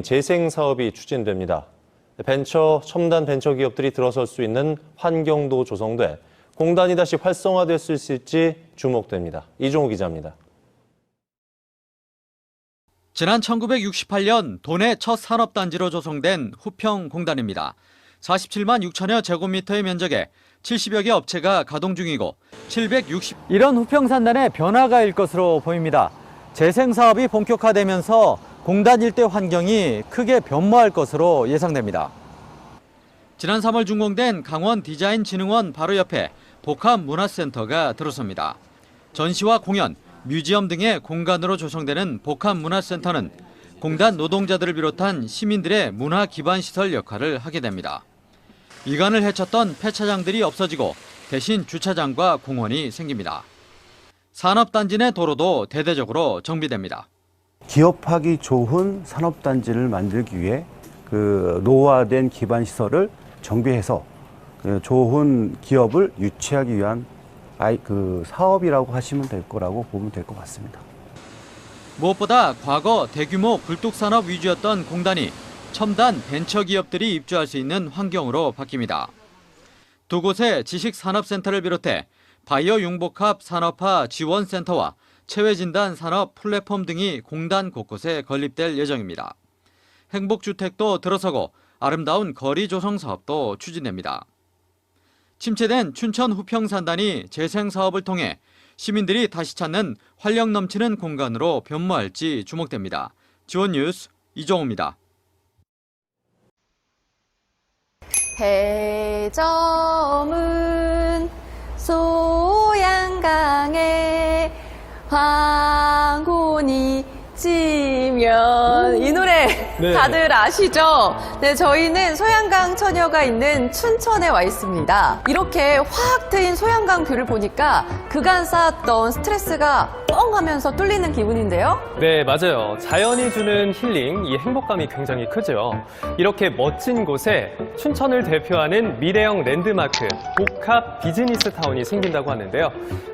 재생 사업이 추진됩니다. 첨단 벤처 기업들이 들어설 수 있는 환경도 조성돼 공단이 다시 활성화될 수 있을지 주목됩니다. 이종우 기자입니다. 지난 1968년 도내 첫 산업단지로 조성된 후평공단입니다. 47만 6천여 제곱미터의 면적에 70여 개 업체가 가동 중이고 이런 후평산단의 변화가 일 것으로 보입니다. 재생사업이 본격화되면서 공단 일대 환경이 크게 변모할 것으로 예상됩니다. 지난 3월 준공된 강원디자인진흥원 바로 옆에 복합문화센터가 들어섭니다. 전시와 공연, 뮤지엄 등의 공간으로 조성되는 복합문화센터는 공단 노동자들을 비롯한 시민들의 문화 기반 시설 역할을 하게 됩니다. 이관을 헤쳤던 폐차장들이 없어지고 대신 주차장과 공원이 생깁니다. 산업단지 내 도로도 대대적으로 정비됩니다. 기업하기 좋은 산업단지를 만들기 위해 노후화된 기반시설을 정비해서 좋은 기업을 유치하기 위한 사업이라고 하시면 될 거라고 보면 될 것 같습니다. 무엇보다 과거 대규모 굴뚝산업 위주였던 공단이 첨단 벤처 기업들이 입주할 수 있는 환경으로 바뀝니다. 두 곳의 지식산업센터를 비롯해 바이오 융복합 산업화 지원센터와 체외진단 산업 플랫폼 등이 공단 곳곳에 건립될 예정입니다. 행복주택도 들어서고 아름다운 거리 조성 사업도 추진됩니다. 침체된 춘천 후평산단이 재생사업을 통해 시민들이 다시 찾는 활력 넘치는 공간으로 변모할지 주목됩니다. 지원뉴스 이종우입니다. 해저문 소양강에 황혼이 지면 이 노래 다들 아시죠? 네, 저희는 소양강 처녀가 있는 춘천에 와 있습니다. 이렇게 확 트인 소양강 뷰를 보니까 그간 쌓았던 스트레스가 뻥 하면서 뚫리는 기분인데요. 네, 맞아요. 자연이 주는 힐링, 이 행복감이 굉장히 크죠. 이렇게 멋진 곳에 춘천을 대표하는 미래형 랜드마크, 복합 비즈니스 타운이 생긴다고 하는데요.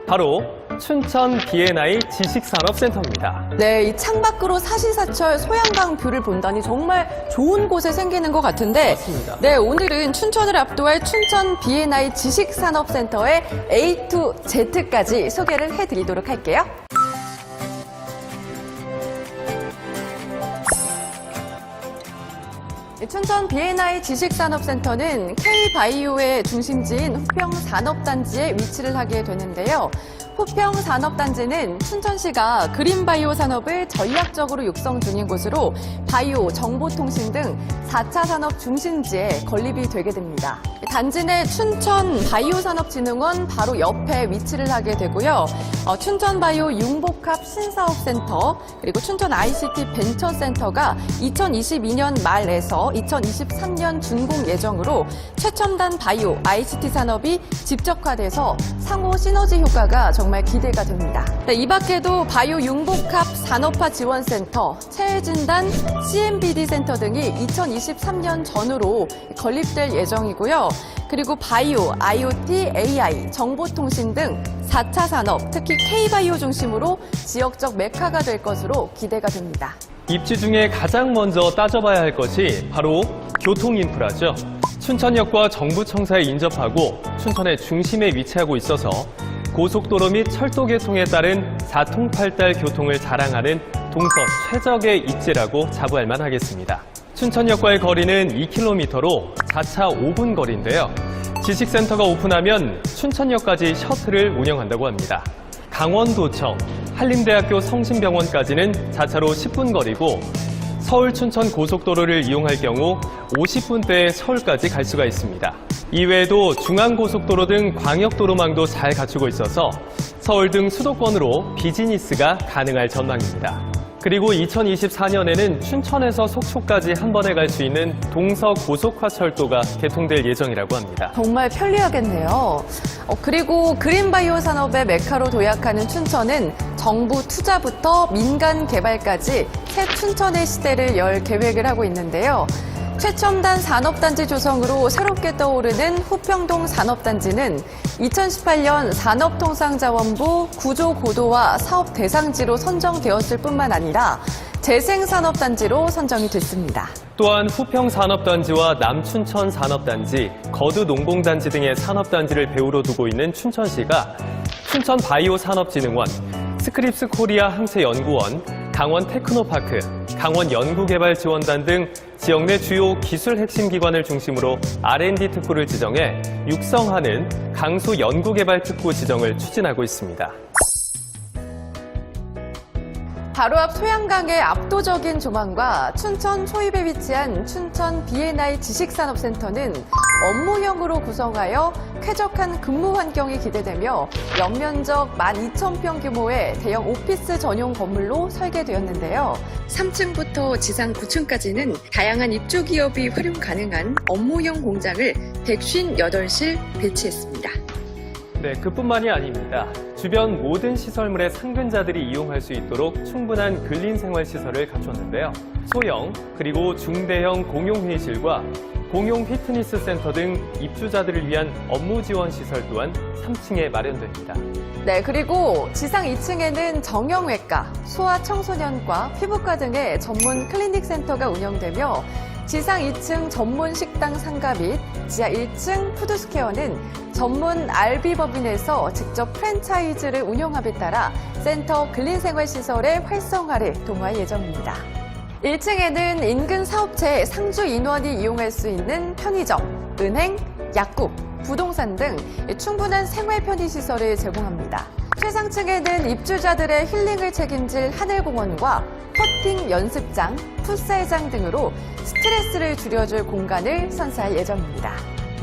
바로 춘천 B&I 지식산업센터입니다. 네, 이 창밖으로 사시사철 소양강 뷰를 본다니 정말 좋은 곳에 생기는 것 같은데, 맞습니다. 네, 오늘은 춘천을 압도할 춘천 B&I 지식산업센터의 A to Z까지 소개를 해드리도록 할게요. 춘천 B&I 지식산업센터는 K바이오의 중심지인 후평산업단지에 위치를 하게 되는데요. 후평산업단지는 춘천시가 그린바이오 산업을 전략적으로 육성 중인 곳으로 바이오, 정보통신 등 4차 산업 중심지에 건립이 되게 됩니다. 단지 내 춘천바이오산업진흥원 바로 옆에 위치를 하게 되고요. 춘천바이오 융복합 신사업센터 그리고 춘천 ICT 벤처센터가 2022년 말에서 2023년 준공 예정으로 최첨단 바이오, ICT 산업이 집적화돼서 상호 시너지 효과가 정말 기대가 됩니다. 네, 이 밖에도 바이오 융복합 산업화 지원센터, 체외진단 CMBD 센터 등이 2023년 전후로 건립될 예정이고요. 그리고 바이오, IoT, AI, 정보통신 등 4차 산업, 특히 K바이오 중심으로 지역적 메카가 될 것으로 기대가 됩니다. 입지 중에 가장 먼저 따져봐야 할 것이 바로 교통인프라죠. 춘천역과 정부청사에 인접하고 춘천의 중심에 위치하고 있어서 고속도로 및 철도 개통에 따른 사통팔달 교통을 자랑하는 동서 최적의 입지라고 자부할 만하겠습니다. 춘천역과의 거리는 2km로 4차 5분 거리인데요. 지식센터가 오픈하면 춘천역까지 셔틀을 운영한다고 합니다. 강원도청, 한림대학교 성심병원까지는 자차로 10분 거리고 서울 춘천 고속도로를 이용할 경우 50분대에 서울까지 갈 수가 있습니다. 이외에도 중앙고속도로 등 광역도로망도 잘 갖추고 있어서 서울 등 수도권으로 비즈니스가 가능할 전망입니다. 그리고 2024년에는 춘천에서 속초까지 한 번에 갈 수 있는 동서고속화철도가 개통될 예정이라고 합니다. 정말 편리하겠네요. 그리고 그린바이오 산업의 메카로 도약하는 춘천은 정부 투자부터 민간 개발까지 새 춘천의 시대를 열 계획을 하고 있는데요. 최첨단 산업단지 조성으로 새롭게 떠오르는 후평동 산업단지는 2018년 산업통상자원부 구조고도화 사업 대상지로 선정되었을 뿐만 아니라 재생산업단지로 선정이 됐습니다. 또한 후평산업단지와 남춘천산업단지, 거두농공단지 등의 산업단지를 배후로 두고 있는 춘천시가 춘천바이오산업진흥원, 스크립스코리아 항세연구원, 강원테크노파크, 강원연구개발지원단 등 지역 내 주요 기술 핵심 기관을 중심으로 R&D 특구를 지정해 육성하는 강수 연구개발 특구 지정을 추진하고 있습니다. 바로 앞 소양강의 압도적인 조망과 춘천 초입에 위치한 춘천 B&I 지식산업센터는 업무형으로 구성하여 쾌적한 근무 환경이 기대되며 연면적 12,000평 규모의 대형 오피스 전용 건물로 설계되었는데요. 3층부터 지상 9층까지는 다양한 입주 기업이 활용 가능한 업무형 공장을 158실 배치했습니다. 네, 그뿐만이 아닙니다. 주변 모든 시설물의 상근자들이 이용할 수 있도록 충분한 근린생활시설을 갖췄는데요. 소형 그리고 중대형 공용회의실과 공용 피트니스 센터 등 입주자들을 위한 업무 지원 시설 또한 3층에 마련됩니다. 네, 그리고 지상 2층에는 정형외과, 소아청소년과, 피부과 등의 전문 클리닉 센터가 운영되며 지상 2층 전문 식당 상가 및 지하 1층 푸드스퀘어는 전문 RB법인에서 직접 프랜차이즈를 운영함에 따라 센터 근린생활시설의 활성화를 도모할 예정입니다. 1층에는 인근 사업체 상주 인원이 이용할 수 있는 편의점, 은행, 약국, 부동산 등 충분한 생활 편의시설을 제공합니다. 최상층에는 입주자들의 힐링을 책임질 하늘공원과 퍼팅 연습장, 풋살장 등으로 스트레스를 줄여줄 공간을 선사할 예정입니다.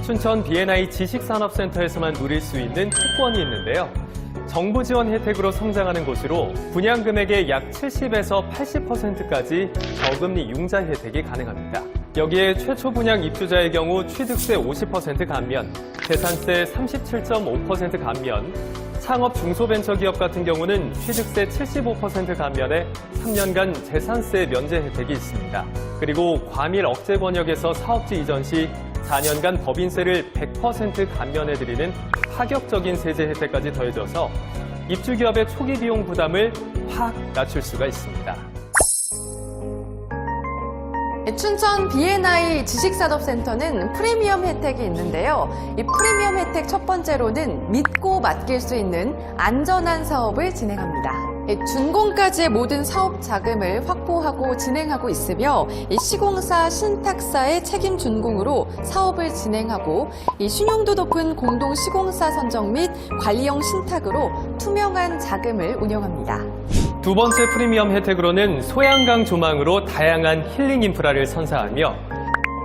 춘천 B&I 지식산업센터에서만 누릴 수 있는 특권이 있는데요. 정부 지원 혜택으로 성장하는 곳으로 분양 금액의 약 70에서 80%까지 저금리 융자 혜택이 가능합니다. 여기에 최초 분양 입주자의 경우 취득세 50% 감면, 재산세 37.5% 감면, 창업 중소벤처기업 같은 경우는 취득세 75% 감면에 3년간 재산세 면제 혜택이 있습니다. 그리고 과밀 억제 권역에서 사업지 이전 시 4년간 법인세를 100% 감면해드리는 파격적인 세제 혜택까지 더해져서 입주기업의 초기 비용 부담을 확 낮출 수가 있습니다. 춘천 B&I 지식산업센터는 프리미엄 혜택이 있는데요. 이 프리미엄 혜택 첫 번째로는 믿고 맡길 수 있는 안전한 사업을 진행합니다. 준공까지의 모든 사업 자금을 확보하고 진행하고 있으며 시공사, 신탁사의 책임 준공으로 사업을 진행하고 신용도 높은 공동 시공사 선정 및 관리형 신탁으로 투명한 자금을 운영합니다. 두 번째 프리미엄 혜택으로는 소양강 조망으로 다양한 힐링 인프라를 선사하며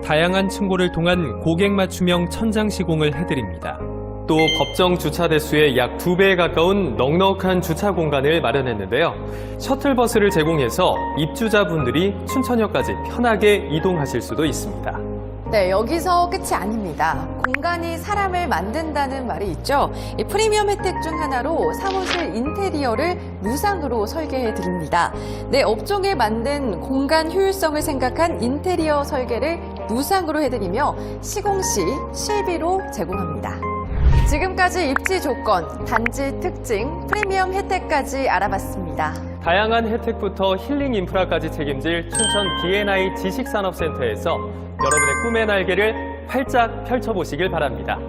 다양한 층고를 통한 고객 맞춤형 천장 시공을 해드립니다. 또 법정 주차 대수의 약 2배에 가까운 넉넉한 주차 공간을 마련했는데요. 셔틀버스를 제공해서 입주자분들이 춘천역까지 편하게 이동하실 수도 있습니다. 네, 여기서 끝이 아닙니다. 공간이 사람을 만든다는 말이 있죠. 이 프리미엄 혜택 중 하나로 사무실 인테리어를 무상으로 설계해 드립니다. 내 업종에 맞는 공간 효율성을 생각한 인테리어 설계를 무상으로 해드리며 시공 시 실비로 제공합니다. 지금까지 입지 조건, 단지 특징, 프리미엄 혜택까지 알아봤습니다. 다양한 혜택부터 힐링 인프라까지 책임질 춘천 B&I 지식산업센터에서 여러분의 꿈의 날개를 활짝 펼쳐보시길 바랍니다.